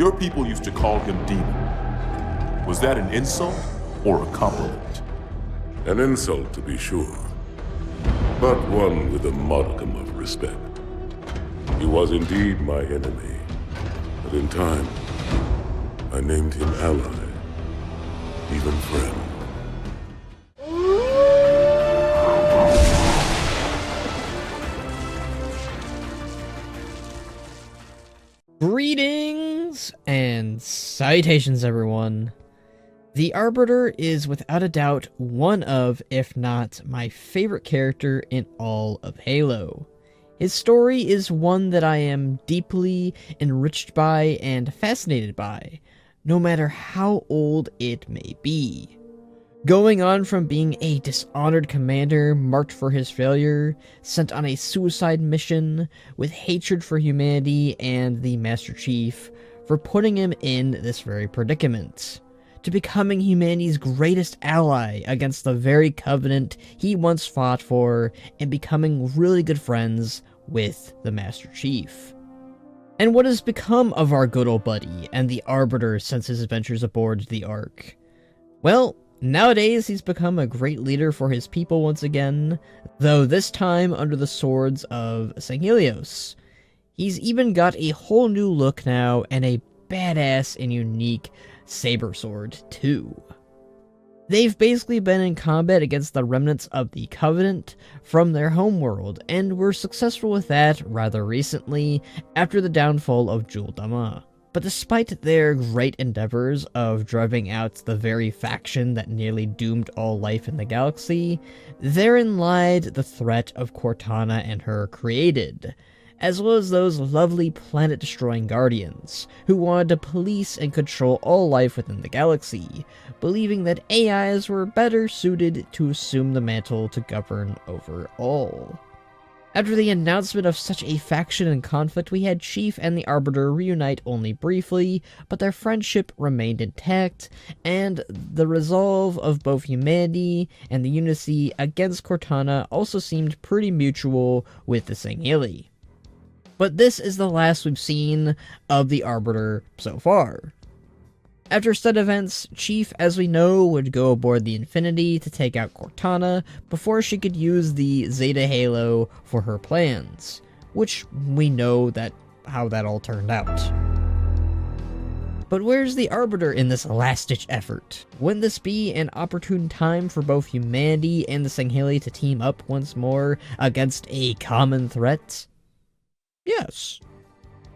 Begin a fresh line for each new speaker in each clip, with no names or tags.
Your people used to call him Demon. Was that an insult or a compliment?
An insult, to be sure, but one with a modicum of respect. He was indeed my enemy, but in time, I named him ally, even friend.
Greetings and salutations, everyone. The Arbiter is without a doubt one of, if not my favorite character in all of Halo. His story is one that I am deeply enriched by and fascinated by, no matter how old it may be. Going on from being a dishonored commander marked for his failure, sent on a suicide mission, with hatred for humanity and the Master Chief for putting him in this very predicament, to becoming humanity's greatest ally against the very covenant he once fought for, and becoming really good friends with the Master Chief. And what has become of our good old buddy and the Arbiter since his adventures aboard the Ark? Well, nowadays, he's become a great leader for his people once again, though this time under the swords of Sanghelios. He's even got a whole new look now, and a badass and unique saber sword, too. They've basically been in combat against the remnants of the Covenant from their homeworld, and were successful with that rather recently after the downfall of Jul 'Dama. But despite their great endeavors of driving out the very faction that nearly doomed all life in the galaxy, therein lied the threat of Cortana and her created, as well as those lovely planet-destroying Guardians, who wanted to police and control all life within the galaxy, believing that AIs were better suited to assume the mantle to govern over all. After the announcement of such a faction and conflict, we had Chief and the Arbiter reunite only briefly, but their friendship remained intact, and the resolve of both humanity and the unity against Cortana also seemed pretty mutual with the Sangheli. But this is the last we've seen of the Arbiter so far. After said events, Chief, as we know, would go aboard the Infinity to take out Cortana before she could use the Zeta Halo for her plans, which we know how that all turned out. But where's the Arbiter in this last-ditch effort? Wouldn't this be an opportune time for both humanity and the Sangheli to team up once more against a common threat? Yes.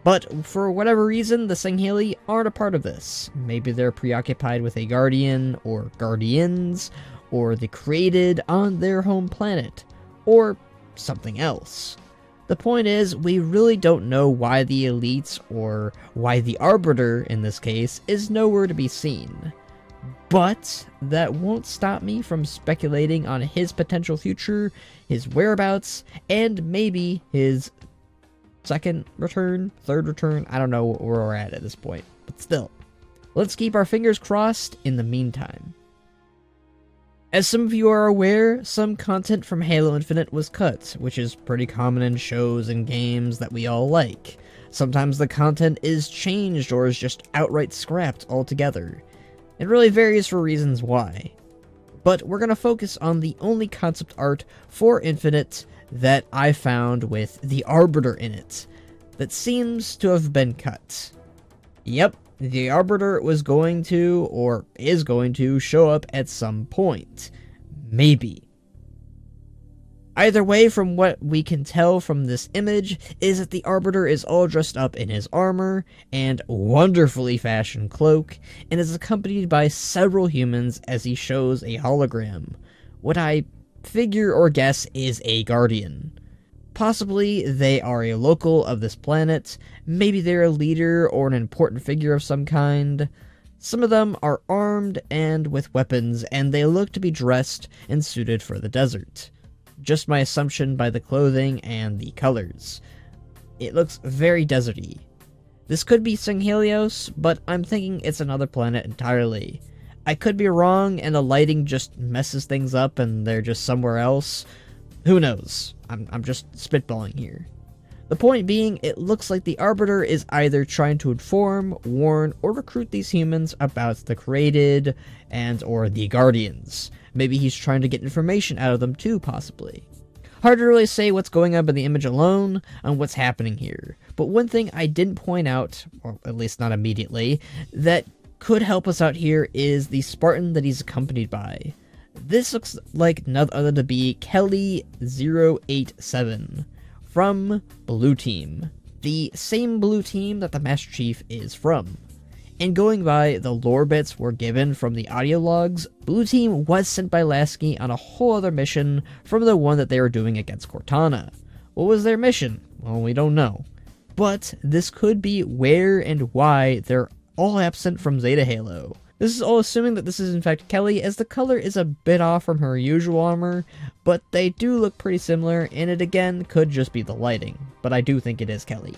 But for whatever reason, the Sangheli aren't a part of this. Maybe they're preoccupied with a Guardian, or Guardians, or the created on their home planet, or something else. The point is, we really don't know why the elites, or why the Arbiter, in this case, is nowhere to be seen. But that won't stop me from speculating on his potential future, his whereabouts, and maybe his second return, third return, I don't know where we're at this point, but still. Let's keep our fingers crossed in the meantime. As some of you are aware, some content from Halo Infinite was cut, which is pretty common in shows and games that we all like. Sometimes the content is changed or is just outright scrapped altogether. It really varies for reasons why. But we're going to focus on the only concept art for Infinite that I found with the Arbiter in it, that seems to have been cut. Yep, the Arbiter was going to, or is going to, show up at some point. Maybe. Either way, from what we can tell from this image, is that the Arbiter is all dressed up in his armor and wonderfully fashioned cloak, and is accompanied by several humans as he shows a hologram. What I figure or guess is a Guardian. Possibly they are a local of this planet, maybe they're a leader or an important figure of some kind. Some of them are armed and with weapons, and they look to be dressed and suited for the desert. Just my assumption by the clothing and the colors. It looks very deserty. This could be Sanghelios, but I'm thinking it's another planet entirely. I could be wrong and the lighting just messes things up and they're just somewhere else. Who knows? I'm just spitballing here. The point being, it looks like the Arbiter is either trying to inform, warn, or recruit these humans about the created and or the Guardians. Maybe he's trying to get information out of them too, possibly. Hard to really say what's going on by the image alone on what's happening here, but one thing I didn't point out, or at least not immediately, that could help us out here is the Spartan that he's accompanied by. This looks like none other to be Kelly 087 from Blue Team, the same Blue Team that the Master Chief is from. And going by the lore bits we're given from the audio logs, Blue Team was sent by Lasky on a whole other mission from the one that they were doing against Cortana. What was their mission? Well, we don't know. But this could be where and why they're all absent from Zeta Halo. This is all assuming that this is in fact Kelly, as the color is a bit off from her usual armor, but they do look pretty similar, and it again could just be the lighting, but I do think it is Kelly.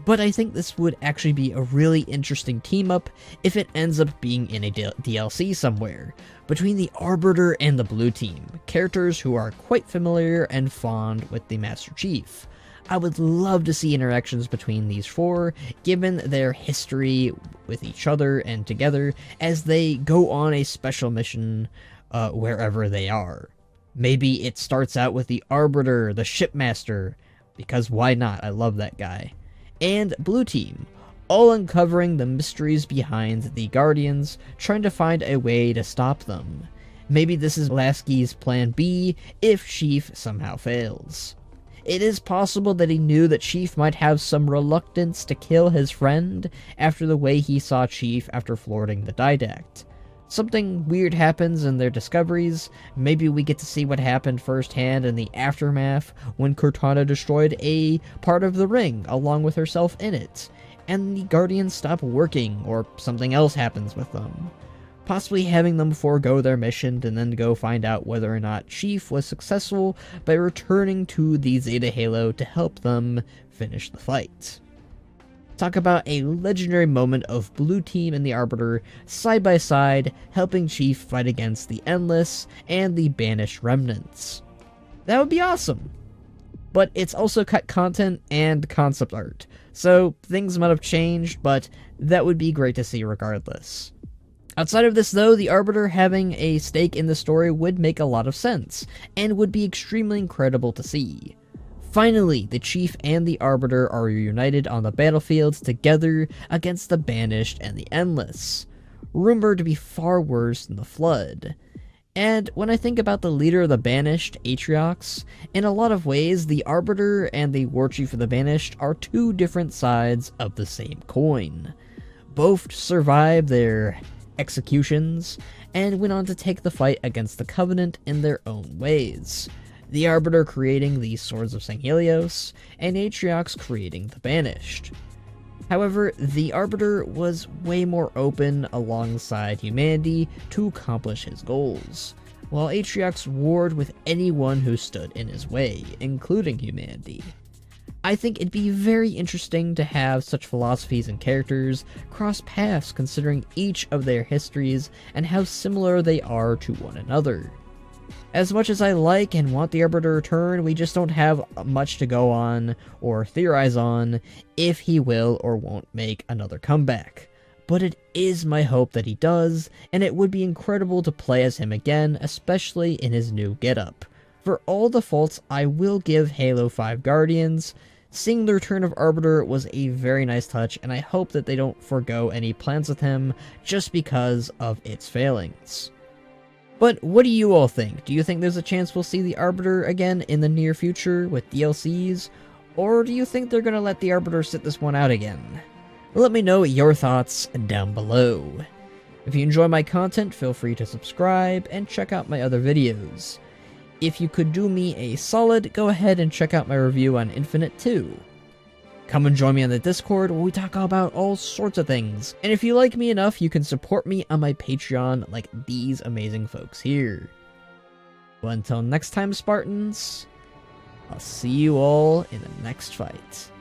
But I think this would actually be a really interesting team-up if it ends up being in a DLC somewhere, between the Arbiter and the Blue Team, characters who are quite familiar and fond with the Master Chief. I would love to see interactions between these four, given their history with each other and together, as they go on a special mission wherever they are. Maybe it starts out with the Arbiter, the Shipmaster, because why not? I love that guy. And Blue Team, all uncovering the mysteries behind the Guardians, trying to find a way to stop them. Maybe this is Lasky's plan B if Chief somehow fails. It is possible that he knew that Chief might have some reluctance to kill his friend after the way he saw Chief after flirting the Didact. Something weird happens in their discoveries. Maybe we get to see what happened firsthand in the aftermath when Cortana destroyed a part of the ring along with herself in it, and the Guardians stop working, or something else happens with them. Possibly having them forego their mission and then go find out whether or not Chief was successful by returning to the Zeta Halo to help them finish the fight. Talk about a legendary moment of Blue Team and the Arbiter side by side, helping Chief fight against the Endless and the Banished Remnants. That would be awesome! But it's also cut content and concept art, so things might have changed, but that would be great to see regardless. Outside of this though, the Arbiter having a stake in the story would make a lot of sense, and would be extremely incredible to see. Finally, the Chief and the Arbiter are reunited on the battlefield together against the Banished and the Endless, rumored to be far worse than the Flood. And when I think about the leader of the Banished, Atriox, in a lot of ways, the Arbiter and the War Chief of the Banished are two different sides of the same coin. Both survived their executions, and went on to take the fight against the Covenant in their own ways. The Arbiter creating the Swords of St. Helios, and Atriox creating the Banished. However, the Arbiter was way more open alongside humanity to accomplish his goals, while Atriox warred with anyone who stood in his way, including humanity. I think it'd be very interesting to have such philosophies and characters cross paths considering each of their histories and how similar they are to one another. As much as I like and want the Arbiter to return, we just don't have much to go on or theorize on if he will or won't make another comeback. But it is my hope that he does, and it would be incredible to play as him again, especially in his new getup. For all the faults I will give Halo 5 Guardians, seeing the return of Arbiter was a very nice touch, and I hope that they don't forgo any plans with him just because of its failings. But what do you all think? Do you think there's a chance we'll see the Arbiter again in the near future with DLCs? Or do you think they're gonna let the Arbiter sit this one out again? Let me know your thoughts down below. If you enjoy my content, feel free to subscribe and check out my other videos. If you could do me a solid, go ahead and check out my review on Infinite too. Come and join me on the Discord where we talk about all sorts of things. And if you like me enough, you can support me on my Patreon like these amazing folks here. Well, until next time, Spartans, I'll see you all in the next fight.